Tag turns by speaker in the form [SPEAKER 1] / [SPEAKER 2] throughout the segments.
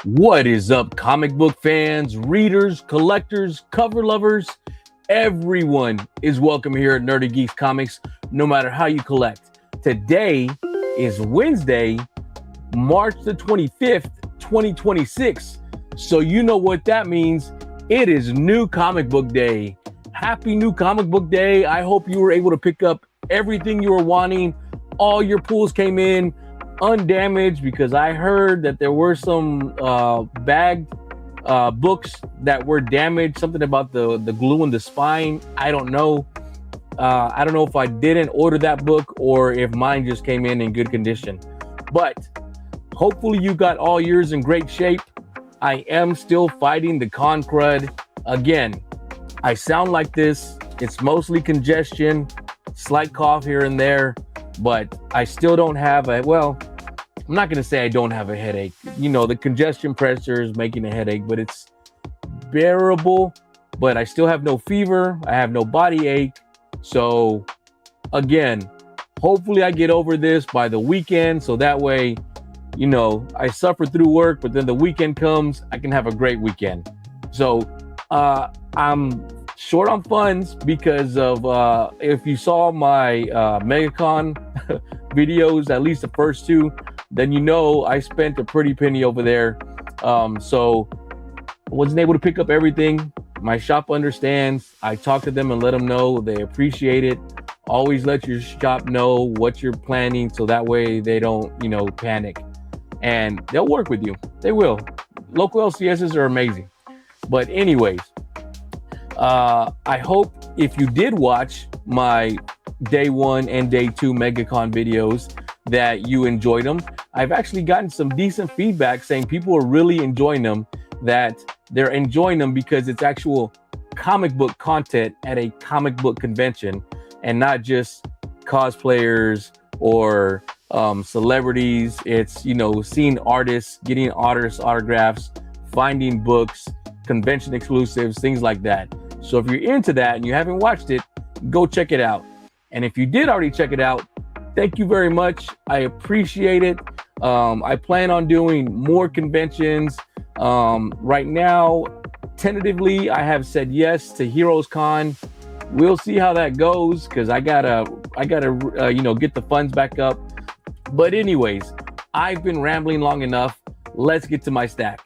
[SPEAKER 1] What is up, comic book fans, readers, collectors, cover lovers? Everyone is welcome here at Nerdy Geeks Comics, no matter how you collect. Today is Wednesday, March the 25th, 2026. So you know what that means. It is New Comic Book Day. Happy New Comic Book Day. I hope you were able to pick up everything you were wanting. All your pulls came in undamaged, because I heard that there were some bagged books that were damaged. Something about the glue in the spine. I don't know. I don't know if I didn't order that book or if mine just came in good condition. But hopefully you got all yours in great shape. I am still fighting the con crud. Again, I sound like this. It's mostly congestion, slight cough here and there. But I still don't have I'm not going to say I don't have a headache. You know, the congestion pressure is making a headache, but it's bearable. But I still have no fever. I have no body ache. So, again, hopefully I get over this by the weekend. So that way, you know, I suffer through work, but then the weekend comes, I can have a great weekend. So, I'm short on funds because of, if you saw my MegaCon videos, at least the first two, then you know I spent a pretty penny over there. So I wasn't able to pick up everything. My shop understands. I talk to them and let them know they appreciate it. Always let your shop know what you're planning, so that way they don't, panic. And they'll work with you. They will. Local LCSs are amazing. But anyways, I hope if you did watch my day 1 and day 2 MegaCon videos that you enjoyed them. I've actually gotten some decent feedback saying people are really enjoying them, that they're enjoying them because it's actual comic book content at a comic book convention and not just cosplayers or celebrities. It's, seeing artists, getting artists autographs, finding books, convention exclusives, things like that. So if you're into that and you haven't watched it, go check it out. And if you did already check it out, thank you very much. I appreciate it. I plan on doing more conventions. Right now, tentatively, I have said yes to Heroes Con. We'll see how that goes, because I gotta get the funds back up. But anyways, I've been rambling long enough. Let's get to my stack.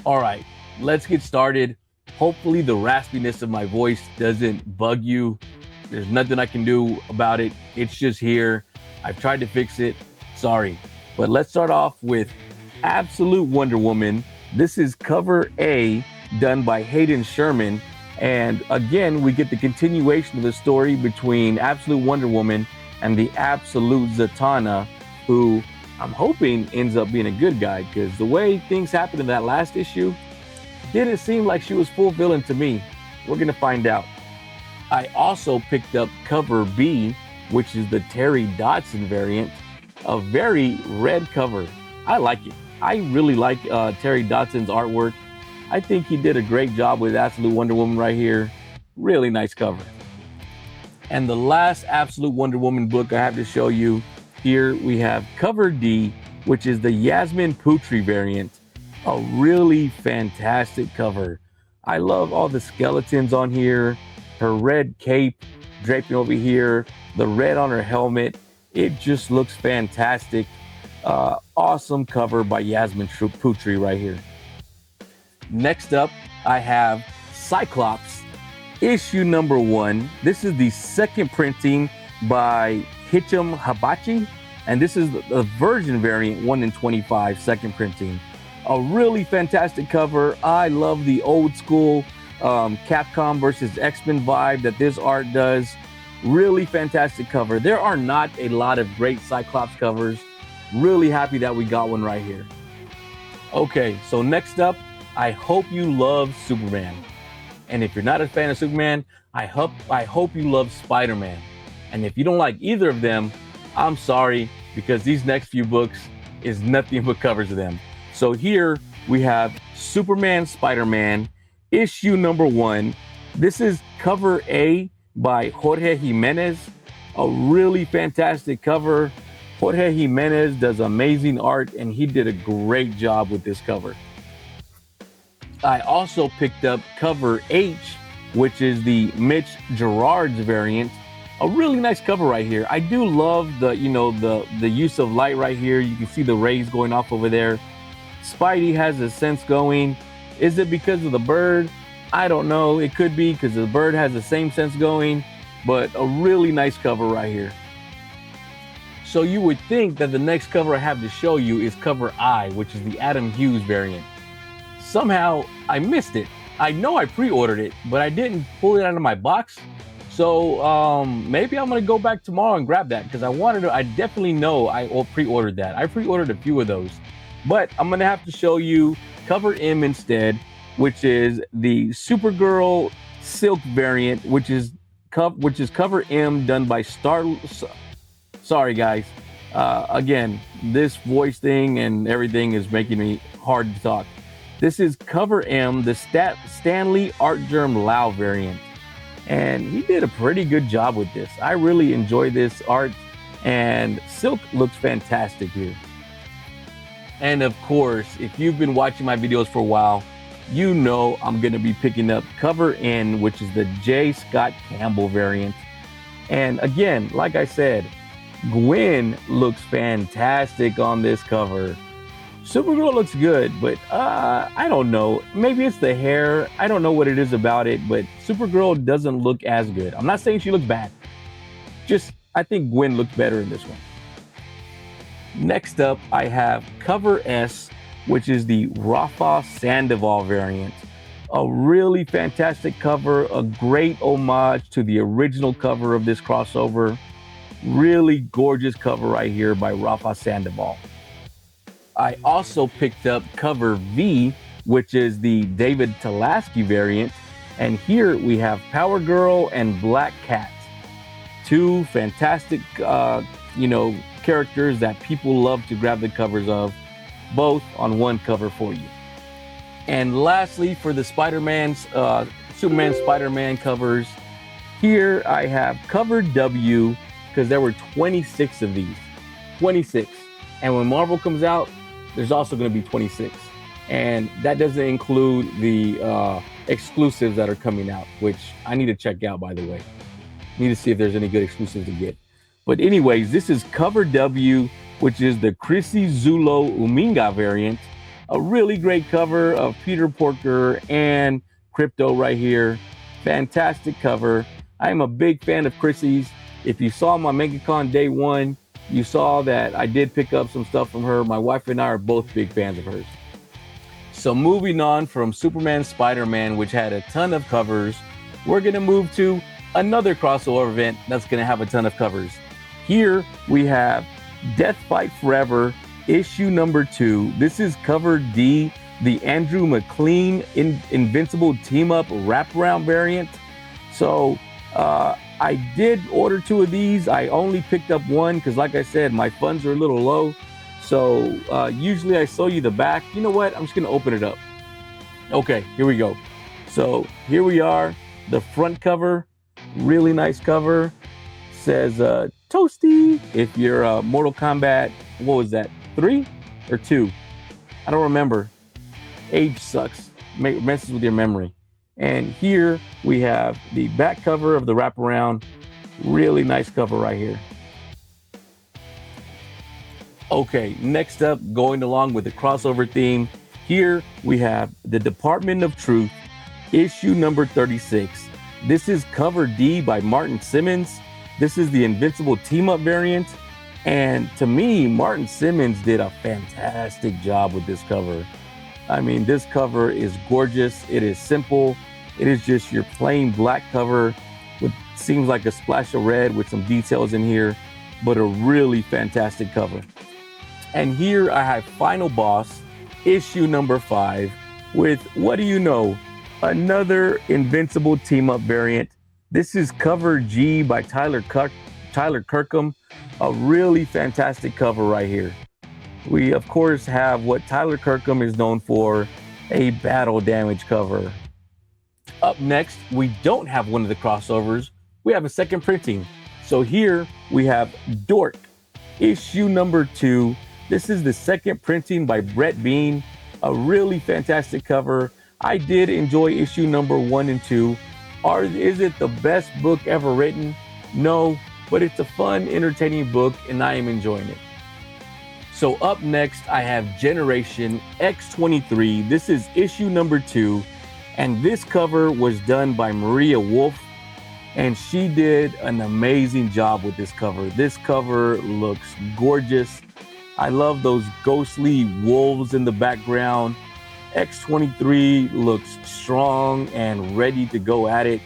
[SPEAKER 1] All right, let's get started. Hopefully the raspiness of my voice doesn't bug you. There's nothing I can do about it. It's just here. I've tried to fix it. Sorry. But let's start off with Absolute Wonder Woman. This is cover A, done by Hayden Sherman. And again, we get the continuation of the story between Absolute Wonder Woman and the Absolute Zatanna, who I'm hoping ends up being a good guy, because the way things happened in that last issue didn't seem like she was full villain to me. We're going to find out. I also picked up cover B, which is the Terry Dodson variant. A very red cover. I like it. I really like Terry Dodson's artwork. I think he did a great job with Absolute Wonder Woman right here. Really nice cover. And the last Absolute Wonder Woman book I have to show you, here we have cover D, which is the Yasmin Putri variant. A really fantastic cover. I love all the skeletons on here. Her red cape draping over here. The red on her helmet. It just looks fantastic. Awesome cover by Yasmin Putri right here. Next up, I have Cyclops, issue number 1. This is the second printing by Hicham Habachi, and this is the version variant 1 in 25, second printing. A really fantastic cover. I love the old school Capcom versus X-Men vibe that this art does. Really fantastic cover. There are not a lot of great Cyclops covers. Really happy that we got one right here. Okay, so next up, I hope you love Superman. And if you're not a fan of Superman, I hope you love Spider-Man. And if you don't like either of them, I'm sorry, because these next few books is nothing but covers of them. So here we have Superman, Spider-Man, issue number 1. This is cover A by Jorge Jimenez. A really fantastic cover. Jorge Jimenez does amazing art, and he did a great job with this cover. I also picked up cover H, which is the Mitch Gerard's variant. A really nice cover right here. I do love the use of light right here. You can see the rays going off over there. Spidey has a sense going. Is it because of the bird? I don't know. It could be because the bird has the same sense going, but a really nice cover right here. So you would think that the next cover I have to show you is cover I, which is the Adam Hughes variant. Somehow I missed it. I know I pre-ordered it, but I didn't pull it out of my box. So maybe I'm gonna go back tomorrow and grab that, because I definitely know I pre-ordered that. I pre-ordered a few of those, but I'm gonna have to show you cover M instead, which is the Supergirl Silk variant, which is cover M done by Sorry guys, again, this voice thing and everything is making me hard to talk. This is cover M, the Stanley Art Germ Lau variant. And he did a pretty good job with this. I really enjoy this art, and Silk looks fantastic here. And of course, if you've been watching my videos for a while, you know I'm gonna be picking up cover N, which is the J. Scott Campbell variant. And again, like I said, Gwen looks fantastic on this cover. Supergirl looks good, but I don't know. Maybe it's the hair. I don't know what it is about it, but Supergirl doesn't look as good. I'm not saying she looks bad. I think Gwen looks better in this one. Next up, I have cover S, which is the Rafa Sandoval variant. A really fantastic cover, a great homage to the original cover of this crossover. Really gorgeous cover right here by Rafa Sandoval. I also picked up cover V, which is the David Talaski variant. And here we have Power Girl and Black Cat. Two fantastic, characters that people love to grab the covers of, both on one cover for you. And lastly, for the Superman, Spider-Man covers, here I have cover W, because there were 26 of these. 26. And when Marvel comes out, there's also going to be 26. And that doesn't include the exclusives that are coming out, which I need to check out, by the way. Need to see if there's any good exclusives to get. But anyways, this is cover W, which is the Chrissy Zulo Uminga variant. A really great cover of Peter Porker and Crypto right here. Fantastic cover. I'm a big fan of Chrissy's. If you saw my MegaCon day one, you saw that I did pick up some stuff from her. My wife and I are both big fans of hers. So moving on from Superman, Spider-Man, which had a ton of covers, we're going to move to another crossover event that's going to have a ton of covers. Here we have Death Fight Forever, issue number 2. This is cover D, the Andrew McLean Invincible Team Up wraparound variant. So I did order 2 of these. I only picked up one because, like I said, my funds are a little low. So usually I show you the back. You know what? I'm just going to open it up. Okay, here we go. So here we are, the front cover. Really nice cover. Says Toasty. If you're Mortal Kombat, what was that? 3 or 2? I don't remember. Age sucks. Messes with your memory. And here we have the back cover of the wraparound. Really nice cover right here. Okay, next up, going along with the crossover theme, here we have the Department of Truth, issue number 36. This is cover D by Martin Simmons. This is the Invincible Team Up variant. And to me, Martin Simmons did a fantastic job with this cover. I mean, this cover is gorgeous. It is simple. It is just your plain black cover with seems like a splash of red with some details in here, but a really fantastic cover. And here I have Final Boss, issue number 5, with, what do you know, Another Invincible team up variant. This is cover G by Tyler Kirkham. A really fantastic cover right here. We, of course, have what Tyler Kirkham is known for, a battle damage cover. Up next, we don't have one of the crossovers. We have a second printing. So here we have Dork, issue number 2. This is the second printing by Brett Bean. A really fantastic cover. I did enjoy issue number 1 and 2. Is it the best book ever written? No, but it's a fun, entertaining book, and I am enjoying it. So up next, I have Generation X23. This is issue number 2, and this cover was done by Maria Wolf, and she did an amazing job with this cover. This cover looks gorgeous. I love those ghostly wolves in the background. X23 looks strong and ready to go at it.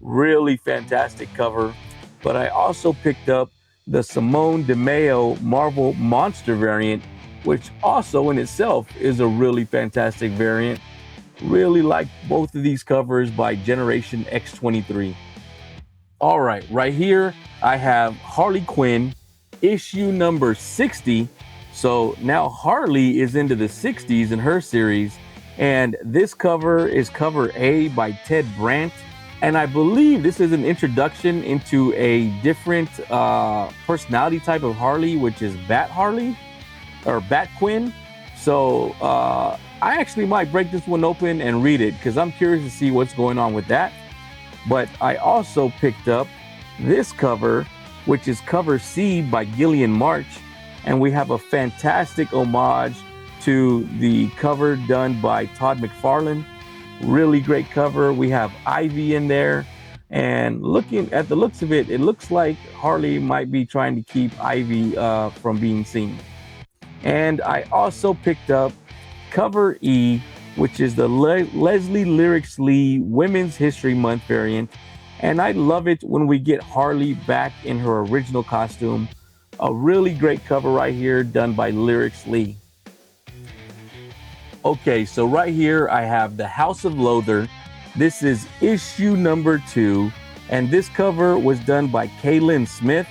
[SPEAKER 1] Really fantastic cover. But I also picked up the Simone DeMeo Marvel Monster variant, which also in itself is a really fantastic variant. Really like both of these covers by Generation X23. All right here I have Harley Quinn, issue number 60. So now Harley is into the 60s in her series, and this cover is cover A by Ted Brandt. And I believe this is an introduction into a different personality type of Harley, which is Bat Harley or Bat Quinn. So I actually might break this one open and read it because I'm curious to see what's going on with that. But I also picked up this cover, which is cover C by Gillian March. And we have a fantastic homage to the cover done by Todd McFarlane. Really great cover. We have Ivy in there. And looking at the looks of it, it looks like Harley might be trying to keep Ivy from being seen. And I also picked up cover E, which is the Leslie Lyrics Lee Women's History Month variant. And I love it when we get Harley back in her original costume. A really great cover right here done by Lyrics Lee. Okay, so right here I have the House of Loather. This is issue number 2, and this cover was done by Kaylin Smith.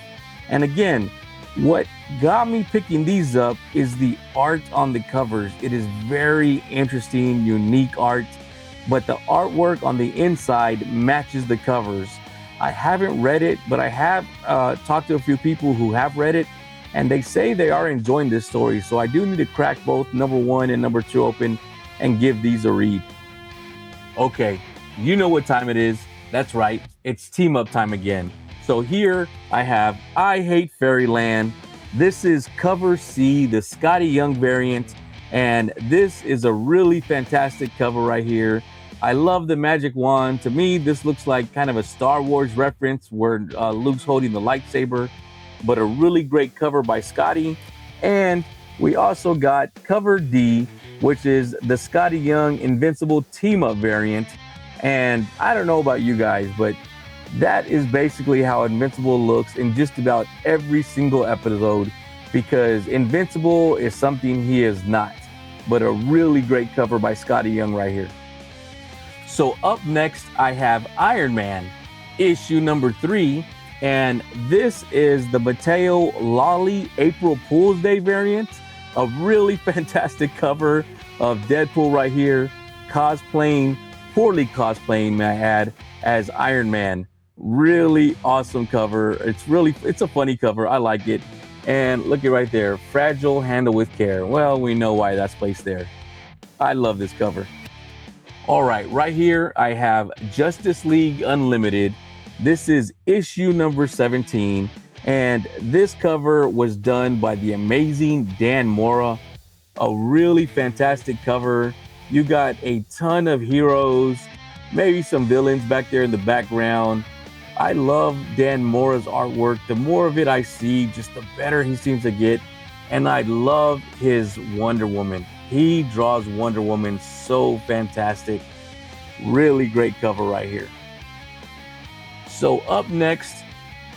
[SPEAKER 1] And again, what got me picking these up is the art on the covers. It is very interesting, unique art, but the artwork on the inside matches the covers. I haven't read it, but I have talked to a few people who have read it, and they say they are enjoying this story. So I do need to crack both number 1 and number 2 open and give these a read. Okay, you know what time it is. That's right, it's team up time again. So here I have I Hate Fairyland. This is cover C, the Scotty Young variant, and this is a really fantastic cover right here. I love the magic wand. To me, this looks like kind of a Star Wars reference where Luke's holding the lightsaber, but a really great cover by Scotty. And we also got cover D, which is the Scotty Young Invincible Team Up variant. And I don't know about you guys, but that is basically how Invincible looks in just about every single episode, because Invincible is something he is not, but a really great cover by Scotty Young right here. So up next, I have Iron Man, issue number 3, and this is the Mateo Lolly April Fool's Day variant. A really fantastic cover of Deadpool right here, poorly cosplaying, may I add, as Iron Man. Really awesome cover. It's a funny cover. I like it. And look at right there, fragile, handle with care. Well, we know why that's placed there. I love this cover. All right here I have Justice League Unlimited. This is issue number 17, and this cover was done by the amazing Dan Mora. A really fantastic cover. You got a ton of heroes, maybe some villains back there in the background. I love Dan Mora's artwork. The more of it I see, just the better he seems to get. And I love his Wonder Woman. He draws Wonder Woman so fantastic. Really great cover right here. So up next,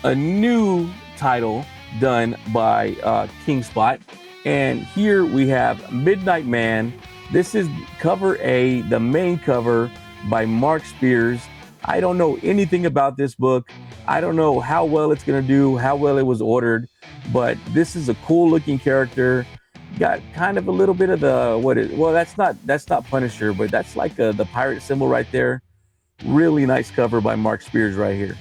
[SPEAKER 1] a new title done by King Spot. And here we have Midnight Man. This is cover A, the main cover by Mark Spears. I don't know anything about this book. I don't know how well it's going to do, how well it was ordered, but this is a cool looking character. Got kind of a little bit of the, that's not Punisher, but that's like the pirate symbol right there. Really nice cover by Mark Spears right here.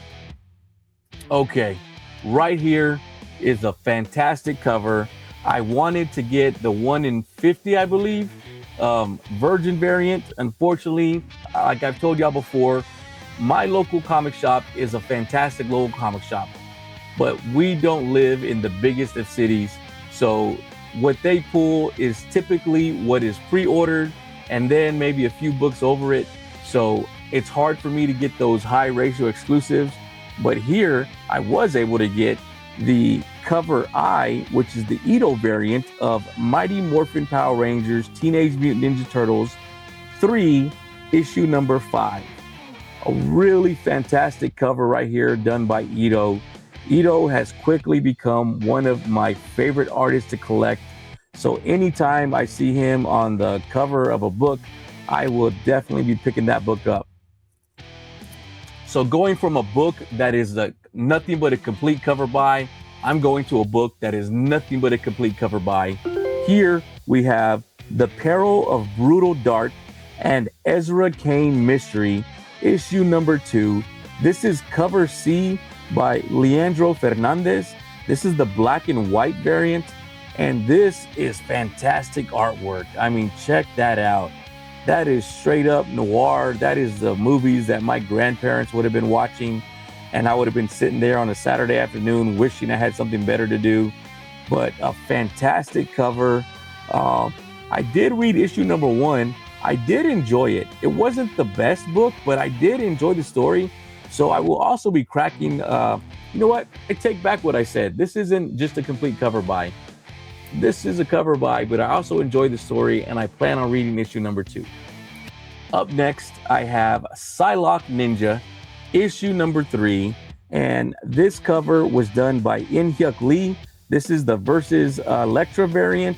[SPEAKER 1] Okay, right here is a fantastic cover. I wanted to get the 1 in 50, I believe, Virgin variant. Unfortunately, like I've told y'all before, my local comic shop is a fantastic local comic shop, but we don't live in the biggest of cities. So what they pull is typically what is pre-ordered and then maybe a few books over it. So it's hard for me to get those high ratio exclusives. But here I was able to get the cover I, which is the Ito variant of Mighty Morphin Power Rangers Teenage Mutant Ninja Turtles 3, issue number 5. A really fantastic cover right here done by Ito. Ito has quickly become one of my favorite artists to collect. So anytime I see him on the cover of a book, I will definitely be picking that book up. So going from a book that is nothing but a complete cover by, I'm going to a book that is nothing but a complete cover by. Here we have The Peril of Brutal Dart and Ezra Kane Mystery, issue number 2. This is cover C by Leandro Fernandez. This is the black and white variant, and this is fantastic artwork. I mean, check that out. That is straight up noir. That is the movies that my grandparents would have been watching, and I would have been sitting there on a Saturday afternoon wishing I had something better to do. But a fantastic cover. I did read issue number 1. I did enjoy it. It wasn't the best book, but I did enjoy the story. So I will also be cracking, you know what? I take back what I said. This isn't just a complete cover by. This is a cover by, but I also enjoy the story and I plan on reading issue number 2. Up next, I have Psylocke Ninja, issue number 3. And this cover was done by In-Hyuk Lee. This is the Versus Elektra variant.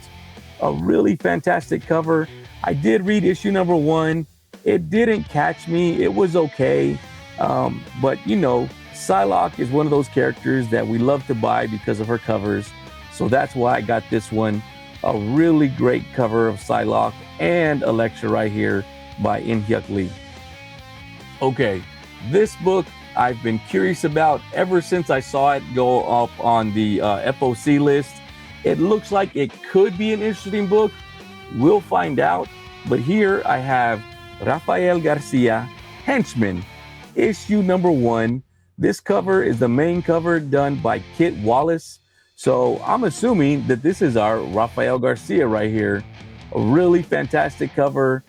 [SPEAKER 1] A really fantastic cover. I did read issue number 1. It didn't catch me. It was okay. But you know, Psylocke is one of those characters that we love to buy because of her covers. So that's why I got this one. A really great cover of Psylocke and Elektra right here by In-Hyuk Lee. Okay, this book I've been curious about ever since I saw it go up on the FOC list. It looks like it could be an interesting book. We'll find out. But here I have Rafael Garcia, Henchman, issue number 1. This cover is the main cover done by Kit Wallace. So I'm assuming that this is our Rafael Garcia right here. A really fantastic cover.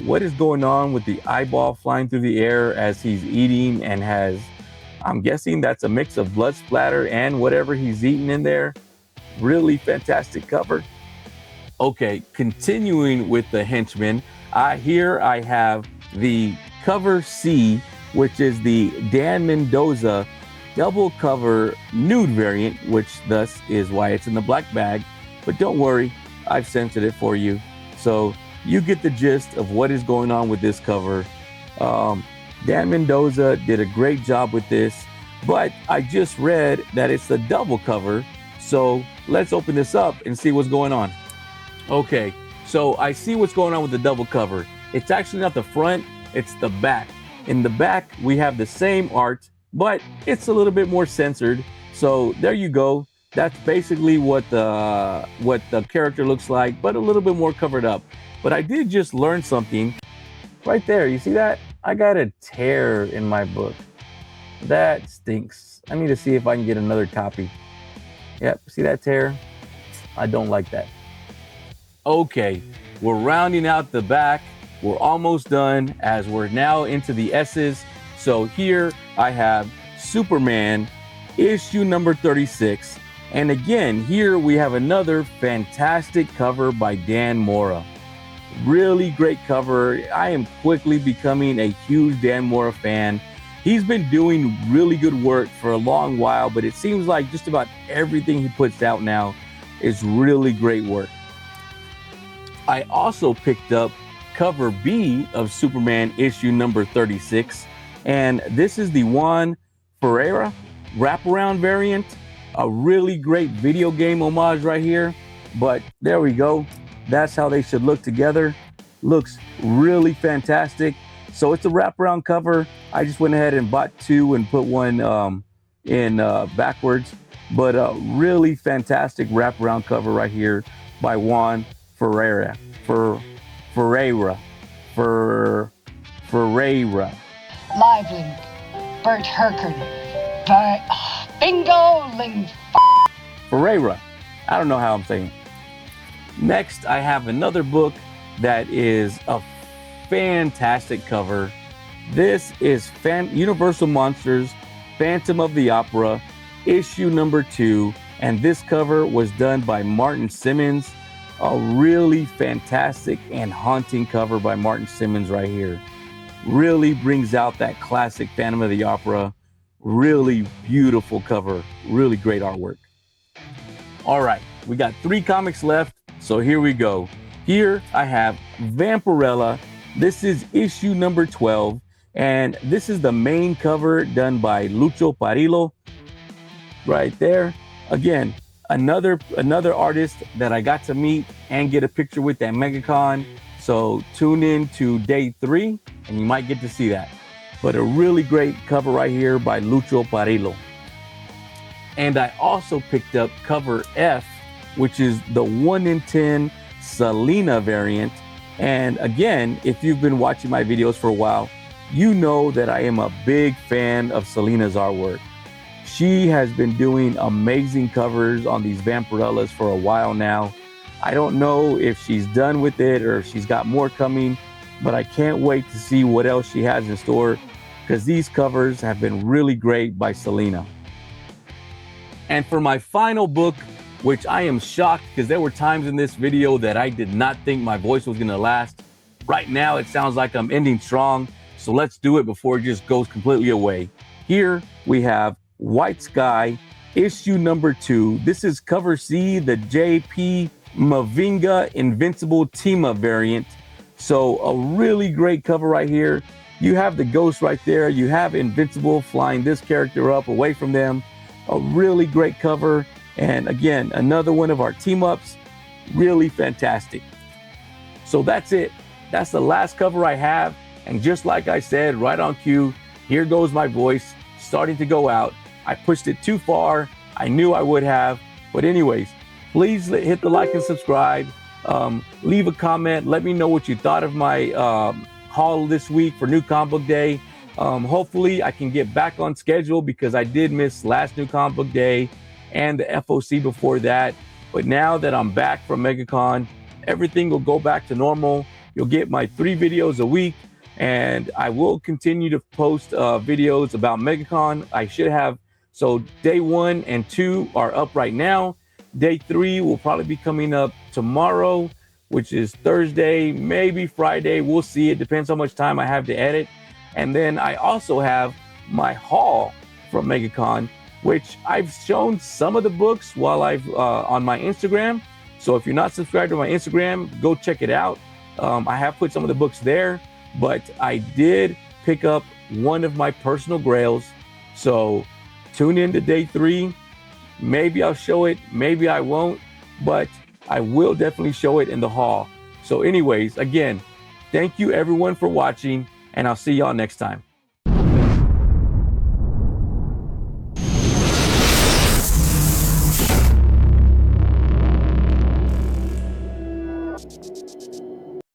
[SPEAKER 1] What is going on with the eyeball flying through the air as he's eating and has, I'm guessing that's a mix of blood splatter and whatever he's eating in there. Really fantastic cover. Okay, continuing with the Henchman, here I have the cover C, which is the Dan Mendoza double cover nude variant, which thus is why it's in the black bag. But don't worry, I've censored it for you. So you get the gist of what is going on with this cover. Dan Mendoza did a great job with this, but I just read that it's the double cover. So let's open this up and see what's going on. Okay, so I see what's going on with the double cover. It's actually not the front, it's the back. In the back, we have the same art, but it's a little bit more censored. So there you go. That's basically what the character looks like, but a little bit more covered up. But I did just learn something right there. You see that? I got a tear in my book. That stinks. I need to see if I can get another copy. Yep, see that tear? I don't like that. Okay, we're rounding out the back. We're almost done as we're now into the S's. So here I have Superman, issue number 36. And again, here we have another fantastic cover by Dan Mora. Really great cover. I am quickly becoming a huge Dan Mora fan. He's been doing really good work for a long while, but it seems like just about everything he puts out now is really great work. I also picked up cover B of Superman issue number 36. And this is the Juan Ferreira wraparound variant. A really great video game homage right here. But there we go. That's how they should look together. Looks really fantastic. So it's a wraparound cover. I just went ahead and bought two and put one in backwards. But a really fantastic wraparound cover right here by Juan Ferreira. Ferreira.
[SPEAKER 2] Lively, Bert Herkert, Bingo Ling.
[SPEAKER 1] Ferreira. I don't know how I'm saying it. Next, I have another book that is a fantastic cover. This is Universal Monsters, Phantom of the Opera, issue number 2. And this cover was done by Martin Simmons. A really fantastic and haunting cover by Martin Simmons right here. Really brings out that classic Phantom of the Opera. Really beautiful cover. Really great artwork. All right, we got 3 comics left, so here we go. Here I have Vampirella. This is issue number 12, and this is the main cover done by Lucho Parillo. Right there. Again, another artist that I got to meet and get a picture with at MegaCon. So tune in to day 3 and you might get to see that. But a really great cover right here by Lucho Parillo. And I also picked up cover F, which is the 1 in 10 Selena variant. And again, if you've been watching my videos for a while, you know that I am a big fan of Selena's artwork. She has been doing amazing covers on these Vampirellas for a while now. I don't know if she's done with it or if she's got more coming, but I can't wait to see what else she has in store because these covers have been really great by Selena. And for my final book, which I am shocked because there were times in this video that I did not think my voice was gonna last. Right now, it sounds like I'm ending strong, so let's do it before it just goes completely away. Here we have White Sky, issue number 2. This is cover C, the JP Mavinga Invincible Team-Up variant. So a really great cover right here. You have the ghost right there. You have Invincible flying this character up away from them. A really great cover. And again, another one of our team-ups. Really fantastic. So that's it. That's the last cover I have. And just like I said, right on cue, here goes my voice starting to go out. I pushed it too far. I knew I would have. But anyways, please hit the like and subscribe. Leave a comment. Let me know what you thought of my haul this week for New Comic Book Day. Hopefully I can get back on schedule because I did miss last New Comic Book Day and the FOC before that. But now that I'm back from MegaCon, everything will go back to normal. You'll get my 3 videos a week, and I will continue to post videos about MegaCon. I should have, so day 1 and 2 are up right now. Day 3 will probably be coming up tomorrow, which is Thursday, maybe Friday. We'll see. It depends how much time I have to edit. And then I also have my haul from MegaCon, which I've shown some of the books while I've on my Instagram. So if you're not subscribed to my Instagram, go check it out. I have put some of the books there, but I did pick up one of my personal grails. So tune in to day 3. Maybe I'll show it, maybe I won't, but I will definitely show it in the haul. So anyways, again, thank you everyone for watching, and I'll see y'all next time.